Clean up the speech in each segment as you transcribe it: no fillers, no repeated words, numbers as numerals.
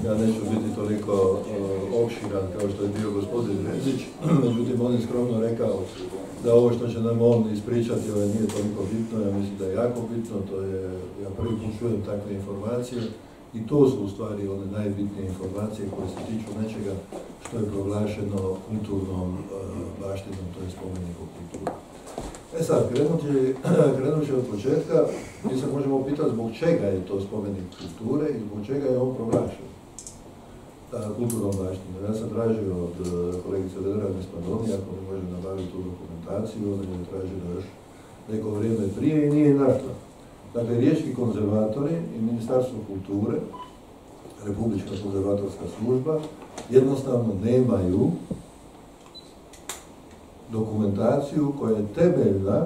Ja neću biti toliko opširan kao što je bio gospodin Rezić, međutim on je skromno rekao da ovo što će nam on ispričati nije toliko bitno, ja mislim da je jako bitno, ja prvi put čujem takve informacije i to su u stvari one najbitnije informacije koje se tiču nečega što je proglašeno kulturnom baštinom, to je spomenikom kulture. Sad, krenući od početka, mi se možemo pitati zbog čega je to spomenik kulture i zbog čega je on proglašen kulturnom baštinom. Ja sam tražio od kolegice Vedrane Spadoni, ako mi može nabaviti tu dokumentaciju, ona je tražila još neko vrijeme prije i nije našla. Dakle, riječki konzervatori i Ministarstvo kulture, Republička konzervatorska služba, jednostavno nemaju dokumentaciju koja je temeljna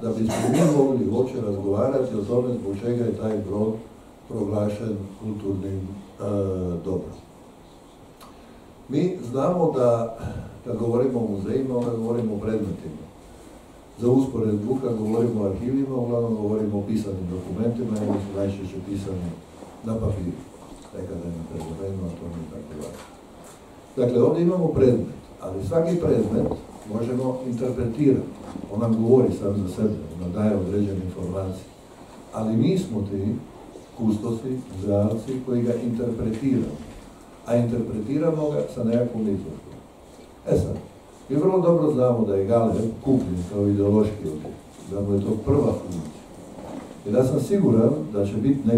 da bismo mi mogli uopće razgovarati o tome zbog čega je taj brod proglašen kulturnim dobrom. Mi znamo da, kad govorimo o muzejima, onda govorimo o predmetima. Za usporedbu, kad govorimo o arhivima, uglavnom govorimo o pisanim dokumentima, jer su najčešće pisani na papiru. Nekada je na prezorenu, a to nije tako važno. Dakle, ovdje imamo predmet, ali svaki predmet možemo interpretirati. On nam govori sam za sebe, on nam daje određene informacije. Ali mi smo ti kustosi, muzealci koji ga interpretiramo. A interpretiramo ga sa nekakvom izložbom. Sad, mi vrlo dobro znamo da je Galeb kupljen kao ideološki objekt, da mu je to prva funkcija. Jer ja sam siguran da će biti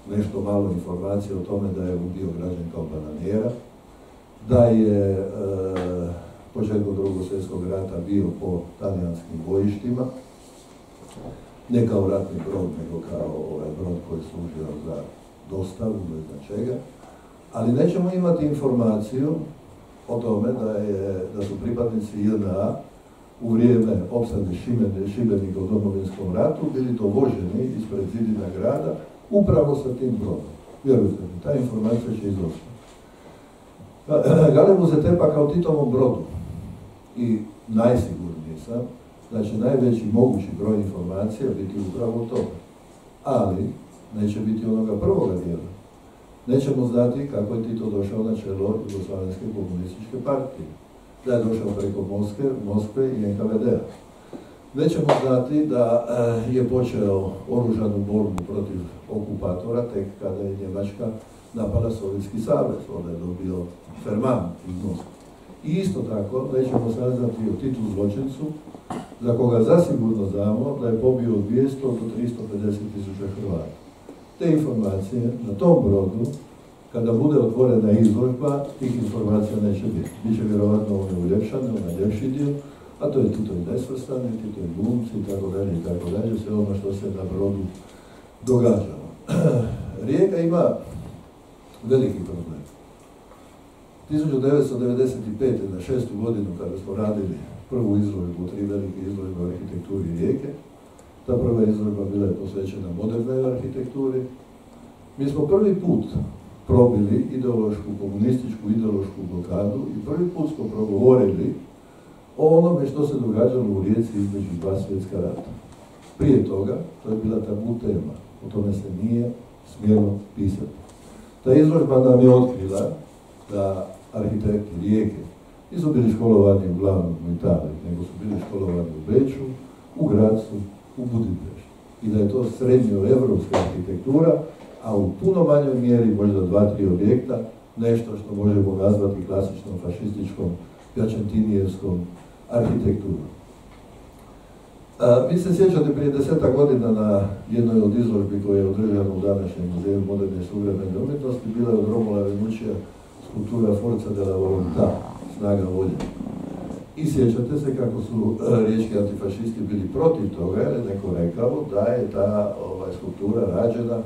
nešto malo informacije o tome da je on bio građen kao bananijera, da je početkom Drugog svjetskog rata bio po talijanskim bojištima, ne kao ratni brod, nego kao brod koji je služio za dostavu, ne znam čega, ali nećemo imati informaciju o tome da su pripadnici JNA u vrijeme opsade Šibenika u Domovinskom ratu bili dovoženi ispred zidina grada upravo sa tim brodom. Vjerujte mi, ta informacija će izostati. Galebu se tepa kao Titovom brodu i najsigurniji sam da će najveći mogući broj informacija biti upravo to. Ali neće biti onoga prvoga dijela. Nećemo znati kako je Tito došao na čelo Jugoslavenske komunističke partije. Da je došao preko Moskve i NKVD-a. Nećemo znati da je počeo oružanu borbu protiv okupatora tek kada je Njemačka napala Sovjetski savez. Onda je dobio Ferman iz Moskve. I isto tako nećemo saznati o Titu zločincu, za koga zasigurno znamo da je pobio 200 do 350 tisuća Hrvata. Te informacije na tom brodu, kada bude otvorena izložba, tih informacija neće biti. Biće vjerovatno one uljepšane, onaj ljepši dio, a to je Titovi nesvrstani, Titovi glumci i tako dalje, sve ono što se na brodu događalo. Rijeka ima veliki problem. 1995. na 6. godinu, kada smo radili prvu izložbu, 3 velike izložbe o arhitekturi Rijeke, ta prva izložba bila je posvećena modernoj arhitekturi. Mi smo prvi put probili komunističku ideološku blokadu i prvi put smo progovorili o onome što se događalo u Rijeci između 2 svjetska rata. Prije toga, to je bila tabu tema, o tome se nije smjelo pisati. Ta izložba nam je otkrila da arhitekti Rijeke nisu bili školovani uglavnom u Italiji, nego su bili školovani u Beču, u Gracu, u Budimpešti. I da je to srednjoevropska arhitektura, a u puno manjoj mjeri, možda 2-3 objekta, nešto što možemo nazvati klasičnom fašističkom, pjačentinijevskom arhitekturu. Vi se sjećate prije 10 godina na jednoj od izložbi koja je održana u današnjem muzeju moderne i suvremene umjetnosti, bila je od Romula Venuccija skulptura Forza della Volontà, snaga volje. I sjećate se kako su riječki antifašisti bili protiv toga, jer je neko rekao da je ta skulptura rađena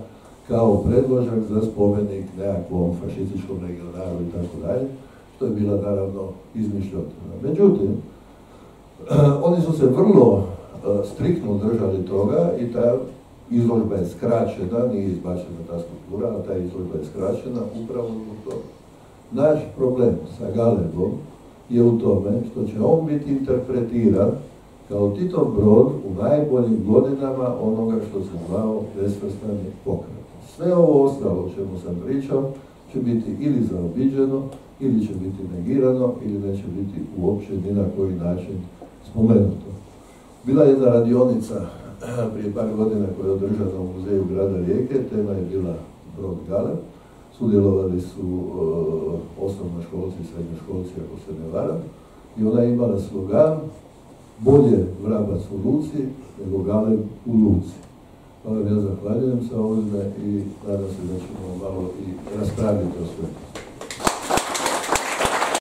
kao predložak za spomenik nekakvom fašističkom regionalu i tako dalje, što je bila naravno izmišljotina. Međutim, oni su se vrlo striktno držali toga i ta izložba je skraćena, nije izbačena ta skulptura, a ta izložba je skraćena upravo zbog toga. Naš problem sa Galebom je u tome što će on biti interpretiran kao Titov brod u najboljim godinama onoga što se zvao nesvrstani pokret. Sve ovo ostalo o čemu sam pričao će biti ili zaobiđeno, ili će biti negirano, ili neće biti uopće ni na koji način spomenuto. Bila je jedna radionica prije par godina koja je održana u muzeju grada Rijeke, tema je bila brod Galeb. Sudjelovali su osnovnoškolci i srednjoškolci, ako se ne varam, i ona je imala slogan bolje vrabac u luci nego Galeb u luci. Pa vam ja zahvaljujem se ovdje i nadam se da ćemo malo i raspraviti o svemu.